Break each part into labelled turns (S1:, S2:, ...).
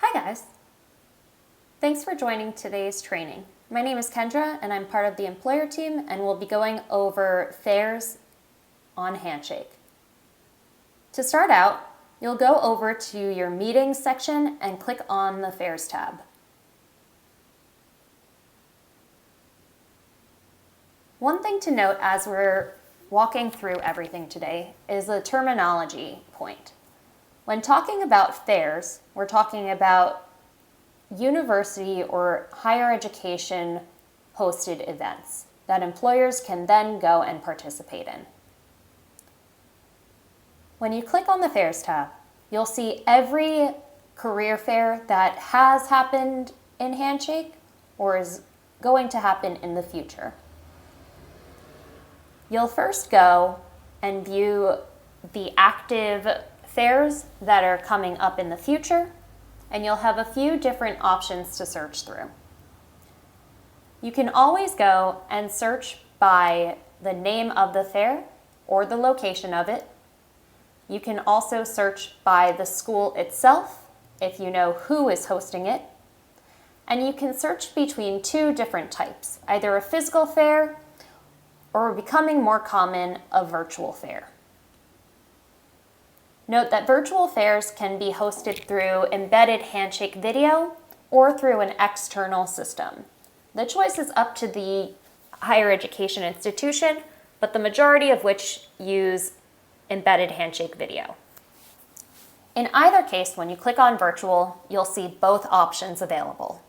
S1: Hi guys! Thanks for joining today's training. My name is Kendra and I'm part of the employer team and we'll be going over fairs on Handshake. To start out, you'll go over to your meetings section and click on the fairs tab. One thing to note as we're walking through everything today is the terminology point. When talking about fairs, we're talking about university or higher education hosted events that employers can then go and participate in. When you click on the Fairs tab, you'll see every career fair that has happened in Handshake or is going to happen in the future. You'll first go and view the active fairs that are coming up in the future, and you'll have a few different options to search through. You can always go and search by the name of the fair or the location of it. You can also search by the school itself if you know who is hosting it. And you can search between two different types, either a physical fair or, becoming more common, a virtual fair. Note that virtual fairs can be hosted through embedded Handshake video or through an external system. The choice is up to the higher education institution, but the majority of which use embedded Handshake video. In either case, when you click on virtual, you'll see both options available.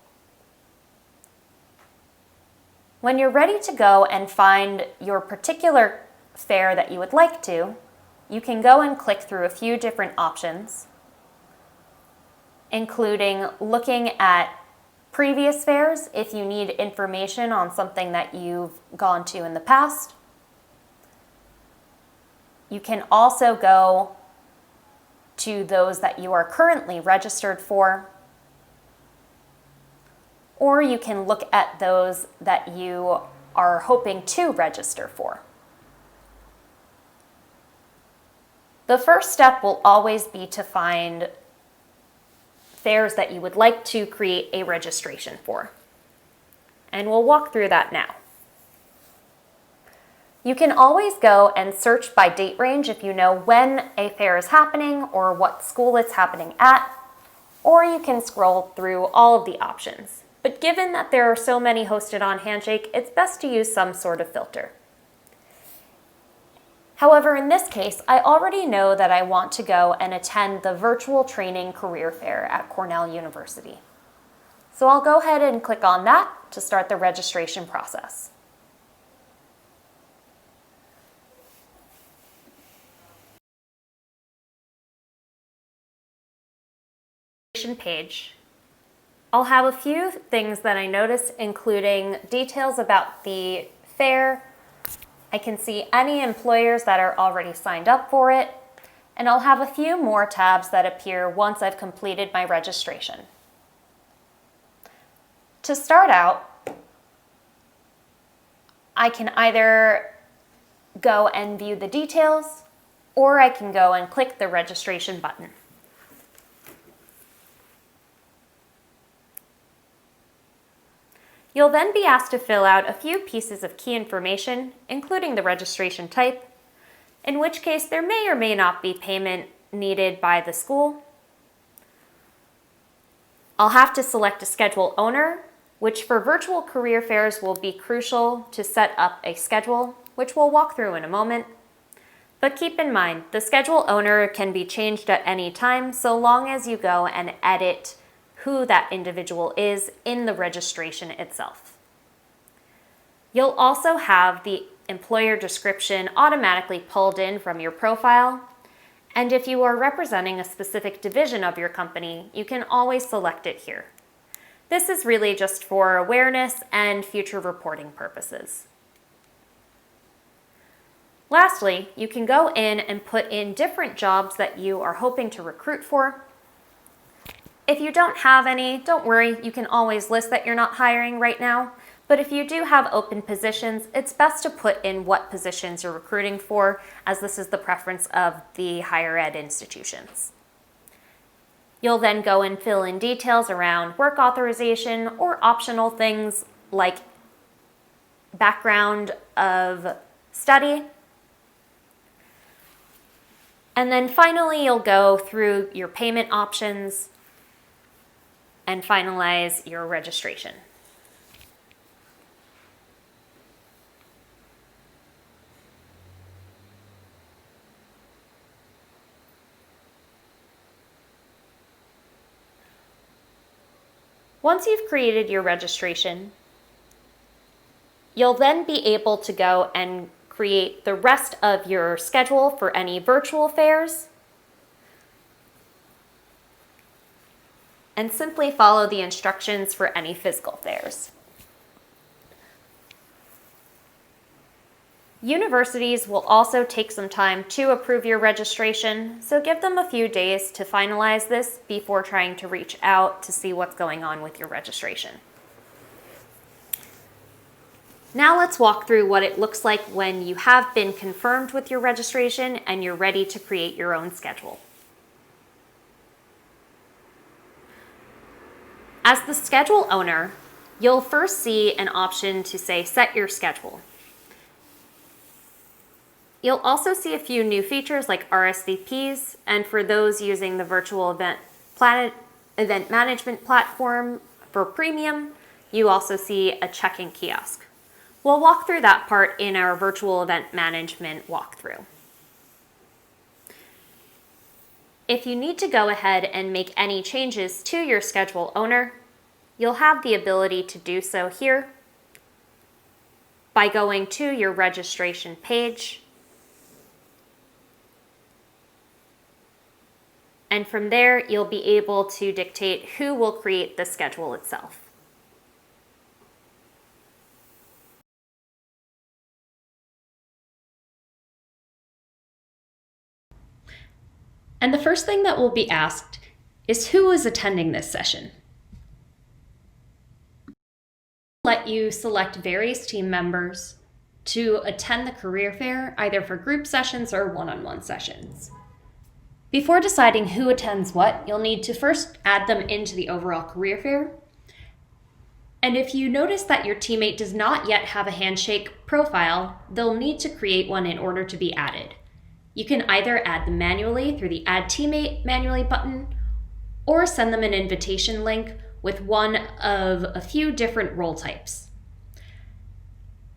S1: When you're ready to go and find your particular fair that you would like to, you can go and click through a few different options, including looking at previous fairs if you need information on something that you've gone to in the past. You can also go to those that you are currently registered for, or you can look at those that you are hoping to register for. The first step will always be to find fairs that you would like to create a registration for. And we'll walk through that now. You can always go and search by date range if you know when a fair is happening or what school it's happening at, or you can scroll through all of the options. But given that there are so many hosted on Handshake, it's best to use some sort of filter. However, in this case, I already know that I want to go and attend the virtual training career fair at Cornell University. So I'll go ahead and click on that to start the registration process. Page. I'll have a few things that I noticed, including details about the fair. I can see any employers that are already signed up for it, and I'll have a few more tabs that appear once I've completed my registration. To start out, I can either go and view the details, or I can go and click the registration button. You'll then be asked to fill out a few pieces of key information, including the registration type, in which case there may or may not be payment needed by the school. I'll have to select a schedule owner, which for virtual career fairs will be crucial to set up a schedule, which we'll walk through in a moment. But keep in mind, the schedule owner can be changed at any time so long as you go and edit who that individual is in the registration itself. You'll also have the employer description automatically pulled in from your profile, and if you are representing a specific division of your company, you can always select it here. This is really just for awareness and future reporting purposes. Lastly, you can go in and put in different jobs that you are hoping to recruit for. If you don't have any, don't worry, you can always list that you're not hiring right now. But if you do have open positions, it's best to put in what positions you're recruiting for, as this is the preference of the higher ed institutions. You'll then go and fill in details around work authorization or optional things like background of study. And then finally, you'll go through your payment options and finalize your registration. Once you've created your registration, you'll then be able to go and create the rest of your schedule for any virtual fairs and simply follow the instructions for any physical fairs. Universities will also take some time to approve your registration, so give them a few days to finalize this before trying to reach out to see what's going on with your registration. Now let's walk through what it looks like when you have been confirmed with your registration and you're ready to create your own schedule. As the schedule owner, you'll first see an option to say set your schedule. You'll also see a few new features like RSVPs, and for those using the virtual event management platform for premium, you also see a check-in kiosk. We'll walk through that part in our virtual event management walkthrough. If you need to go ahead and make any changes to your schedule owner, you'll have the ability to do so here by going to your registration page. And from there, you'll be able to dictate who will create the schedule itself. And the first thing that will be asked is who is attending this session. Let you select various team members to attend the career fair, either for group sessions or one-on-one sessions. Before deciding who attends what, you'll need to first add them into the overall career fair. And if you notice that your teammate does not yet have a Handshake profile, they'll need to create one in order to be added. You can either add them manually through the Add Teammate Manually button, or send them an invitation link with one of a few different role types.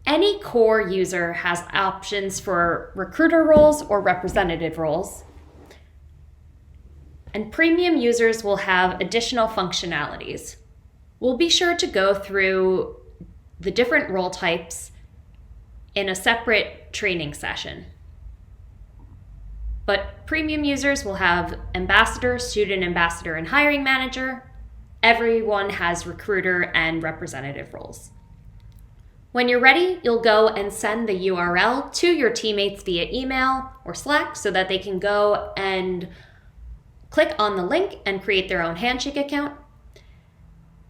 S1: Any core user has options for recruiter roles or representative roles, and premium users will have additional functionalities. We'll be sure to go through the different role types in a separate training session. But premium users will have ambassador, student ambassador, and hiring manager. Everyone has recruiter and representative roles. When you're ready, you'll go and send the URL to your teammates via email or Slack so that they can go and click on the link and create their own Handshake account,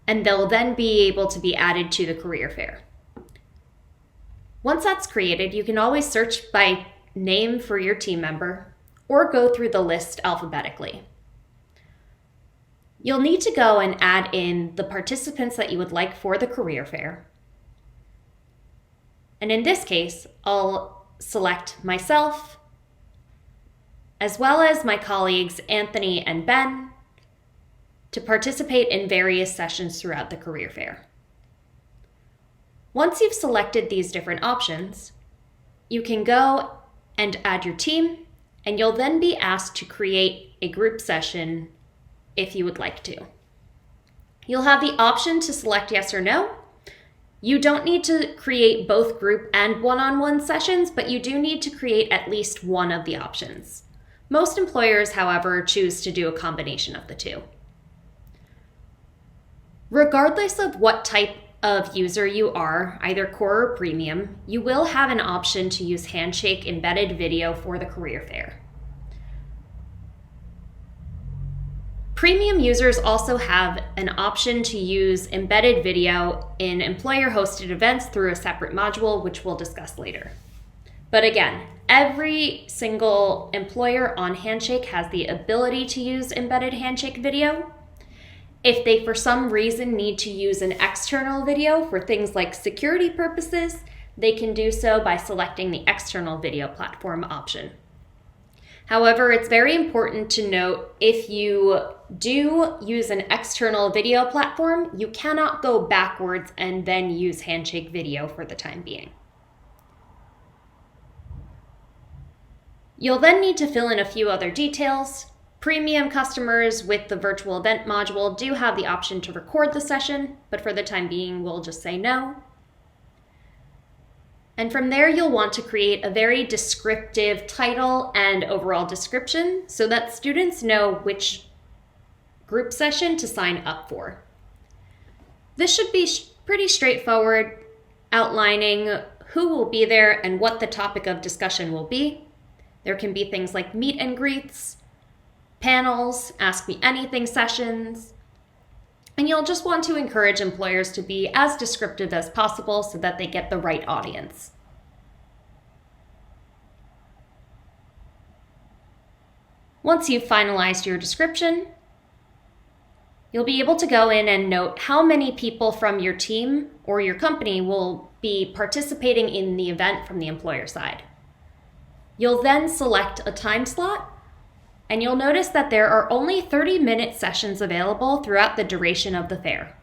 S1: and they'll then be able to be added to the career fair. Once that's created, you can always search by name for your team member or go through the list alphabetically. You'll need to go and add in the participants that you would like for the career fair. And in this case, I'll select myself, as well as my colleagues Anthony and Ben, to participate in various sessions throughout the career fair. Once you've selected these different options, you can go and add your team, and you'll then be asked to create a group session if you would like to. You'll have the option to select yes or no. You don't need to create both group and one-on-one sessions, but you do need to create at least one of the options. Most employers, however, choose to do a combination of the two. Regardless of what type of user you are, either core or premium, you will have an option to use Handshake embedded video for the career fair. Premium users also have an option to use embedded video in employer-hosted events through a separate module, which we'll discuss later. But again, every single employer on Handshake has the ability to use embedded Handshake video. If they, for some reason, need to use an external video for things like security purposes, they can do so by selecting the external video platform option. However, it's very important to note if you do use an external video platform, you cannot go backwards and then use Handshake video for the time being. You'll then need to fill in a few other details. Premium customers with the virtual event module do have the option to record the session, but for the time being, we'll just say no. And from there, you'll want to create a very descriptive title and overall description so that students know which group session to sign up for. This should be pretty straightforward, outlining who will be there and what the topic of discussion will be. There can be things like meet and greets, panels, ask me anything sessions, and you'll just want to encourage employers to be as descriptive as possible so that they get the right audience. Once you've finalized your description, you'll be able to go in and note how many people from your team or your company will be participating in the event from the employer side. You'll then select a time slot, and you'll notice that there are only 30-minute sessions available throughout the duration of the fair.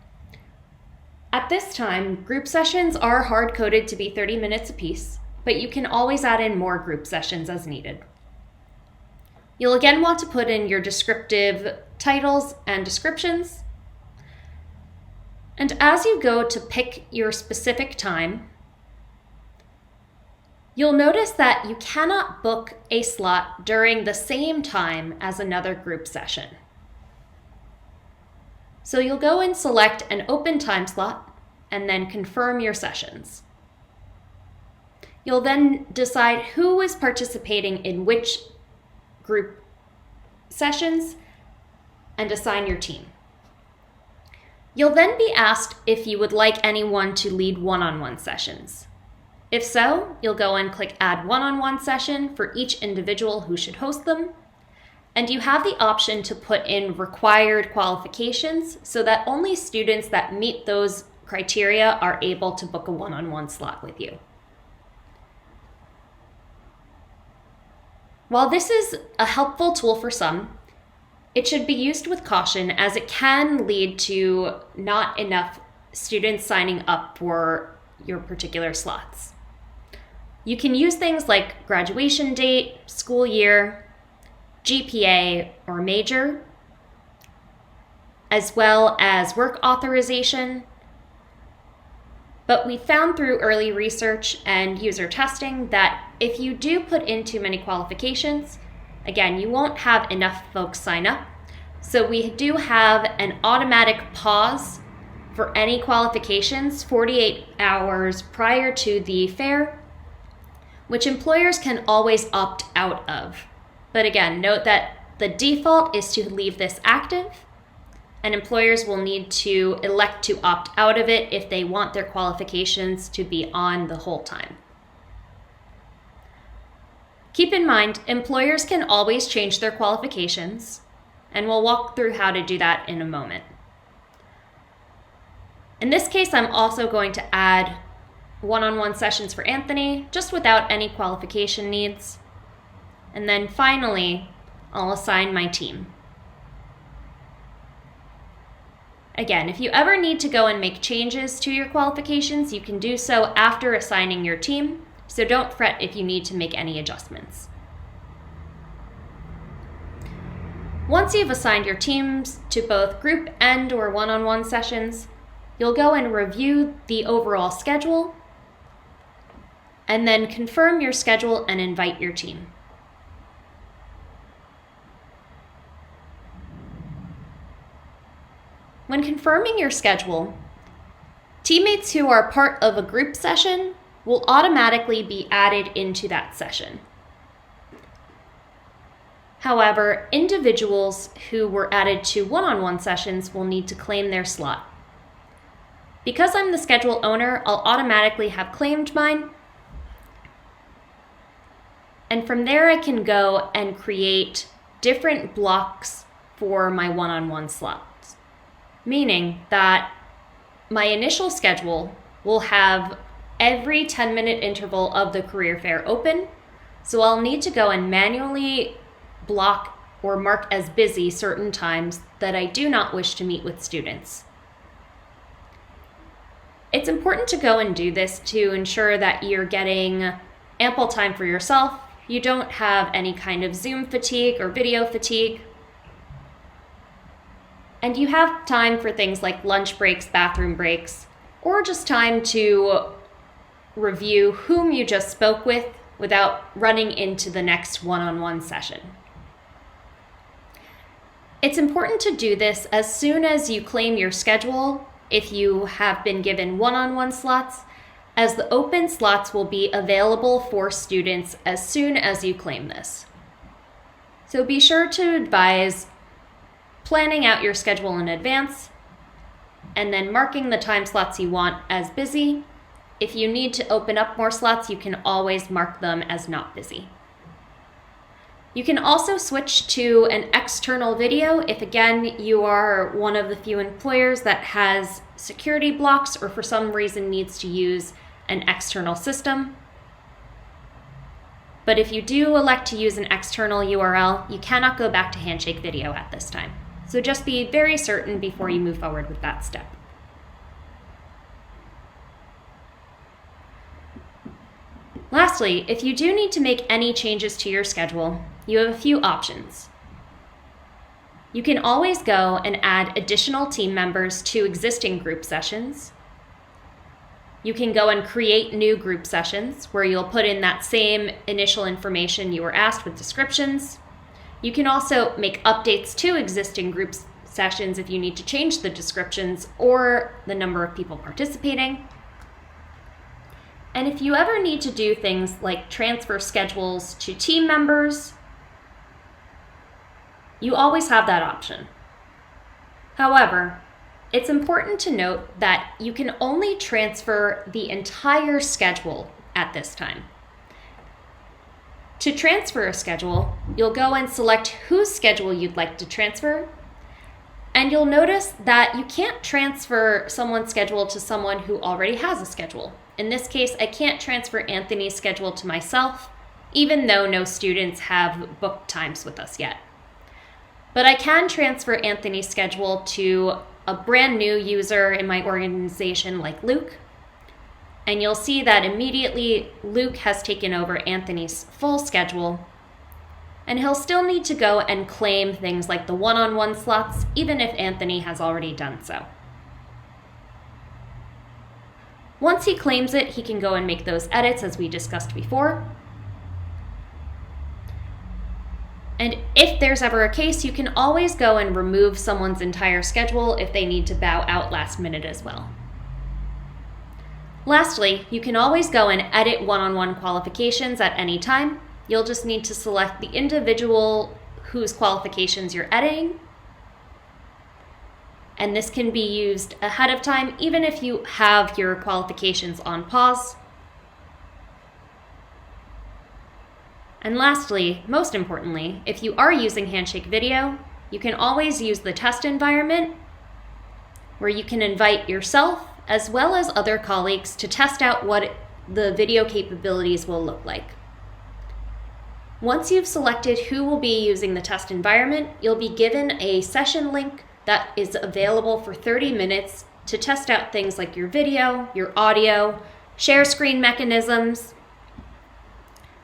S1: At this time, group sessions are hard-coded to be 30 minutes apiece, but you can always add in more group sessions as needed. You'll again want to put in your descriptive titles and descriptions. And as you go to pick your specific time, you'll notice that you cannot book a slot during the same time as another group session. So you'll go and select an open time slot and then confirm your sessions. You'll then decide who is participating in which group sessions and assign your team. You'll then be asked if you would like anyone to lead one-on-one sessions. If so, you'll go and click Add One-on-One Session for each individual who should host them, and you have the option to put in required qualifications so that only students that meet those criteria are able to book a one-on-one slot with you. While this is a helpful tool for some, it should be used with caution as it can lead to not enough students signing up for your particular slots. You can use things like graduation date, school year, GPA, or major, as well as work authorization. But we found through early research and user testing that if you do put in too many qualifications, again, you won't have enough folks sign up. So we do have an automatic pause for any qualifications 48 hours prior to the fair, which employers can always opt out of. But again, note that the default is to leave this active, and employers will need to elect to opt out of it if they want their qualifications to be on the whole time. Keep in mind, employers can always change their qualifications, and we'll walk through how to do that in a moment. In this case, I'm also going to add one-on-one sessions for Anthony, just without any qualification needs. And then finally, I'll assign my team. Again, if you ever need to go and make changes to your qualifications, you can do so after assigning your team, so don't fret if you need to make any adjustments. Once you've assigned your teams to both group and or one-on-one sessions, you'll go and review the overall schedule, and then confirm your schedule and invite your team. When confirming your schedule, teammates who are part of a group session will automatically be added into that session. However, individuals who were added to one-on-one sessions will need to claim their slot. Because I'm the schedule owner, I'll automatically have claimed mine. And from there, I can go and create different blocks for my one-on-one slots, meaning that my initial schedule will have every 10-minute interval of the career fair open. So I'll need to go and manually block or mark as busy certain times that I do not wish to meet with students. It's important to go and do this to ensure that you're getting ample time for yourself. You don't have any kind of Zoom fatigue or video fatigue. And you have time for things like lunch breaks, bathroom breaks, or just time to review whom you just spoke with without running into the next one-on-one session. It's important to do this as soon as you claim your schedule if you have been given one-on-one slots, as the open slots will be available for students as soon as you claim this. So be sure to advise planning out your schedule in advance and then marking the time slots you want as busy. If you need to open up more slots, you can always mark them as not busy. You can also switch to an external video if, again, you are one of the few employers that has security blocks or for some reason needs to use an external system. But if you do elect to use an external URL, you cannot go back to Handshake Video at this time. So just be very certain before you move forward with that step. Lastly, if you do need to make any changes to your schedule, you have a few options. You can always go and add additional team members to existing group sessions. You can go and create new group sessions where you'll put in that same initial information you were asked with descriptions. You can also make updates to existing group sessions if you need to change the descriptions or the number of people participating. And if you ever need to do things like transfer schedules to team members, you always have that option. However, it's important to note that you can only transfer the entire schedule at this time. To transfer a schedule, you'll go and select whose schedule you'd like to transfer, and you'll notice that you can't transfer someone's schedule to someone who already has a schedule. In this case, I can't transfer Anthony's schedule to myself, even though no students have booked times with us yet. But I can transfer Anthony's schedule to a brand new user in my organization like Luke. And you'll see that immediately Luke has taken over Anthony's full schedule. And he'll still need to go and claim things like the one-on-one slots, even if Anthony has already done so. Once he claims it, he can go and make those edits as we discussed before. And if there's ever a case, you can always go and remove someone's entire schedule if they need to bow out last minute as well. Lastly, you can always go and edit one-on-one qualifications at any time. You'll just need to select the individual whose qualifications you're editing. And this can be used ahead of time, even if you have your qualifications on pause. And lastly, most importantly, if you are using Handshake Video, you can always use the test environment where you can invite yourself as well as other colleagues to test out what the video capabilities will look like. Once you've selected who will be using the test environment, you'll be given a session link that is available for 30 minutes to test out things like your video, your audio, share screen mechanisms,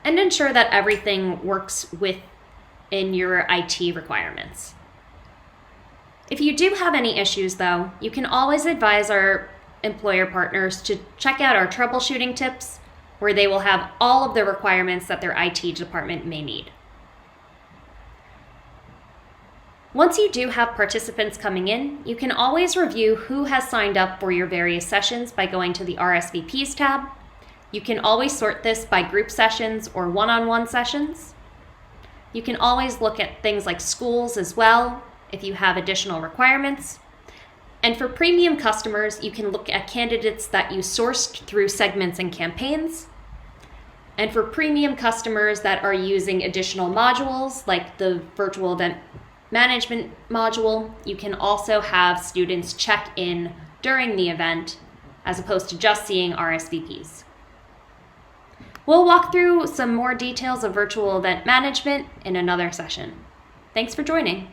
S1: and ensure that everything works within your IT requirements. If you do have any issues though, you can always advise our employer partners to check out our troubleshooting tips, where they will have all of the requirements that their IT department may need. Once you do have participants coming in, you can always review who has signed up for your various sessions by going to the RSVPs tab. You can always sort this by group sessions or one-on-one sessions. You can always look at things like schools as well if you have additional requirements. And for premium customers, you can look at candidates that you sourced through segments and campaigns. And for premium customers that are using additional modules like the virtual event management module, you can also have students check in during the event as opposed to just seeing RSVPs. We'll walk through some more details of virtual event management in another session. Thanks for joining.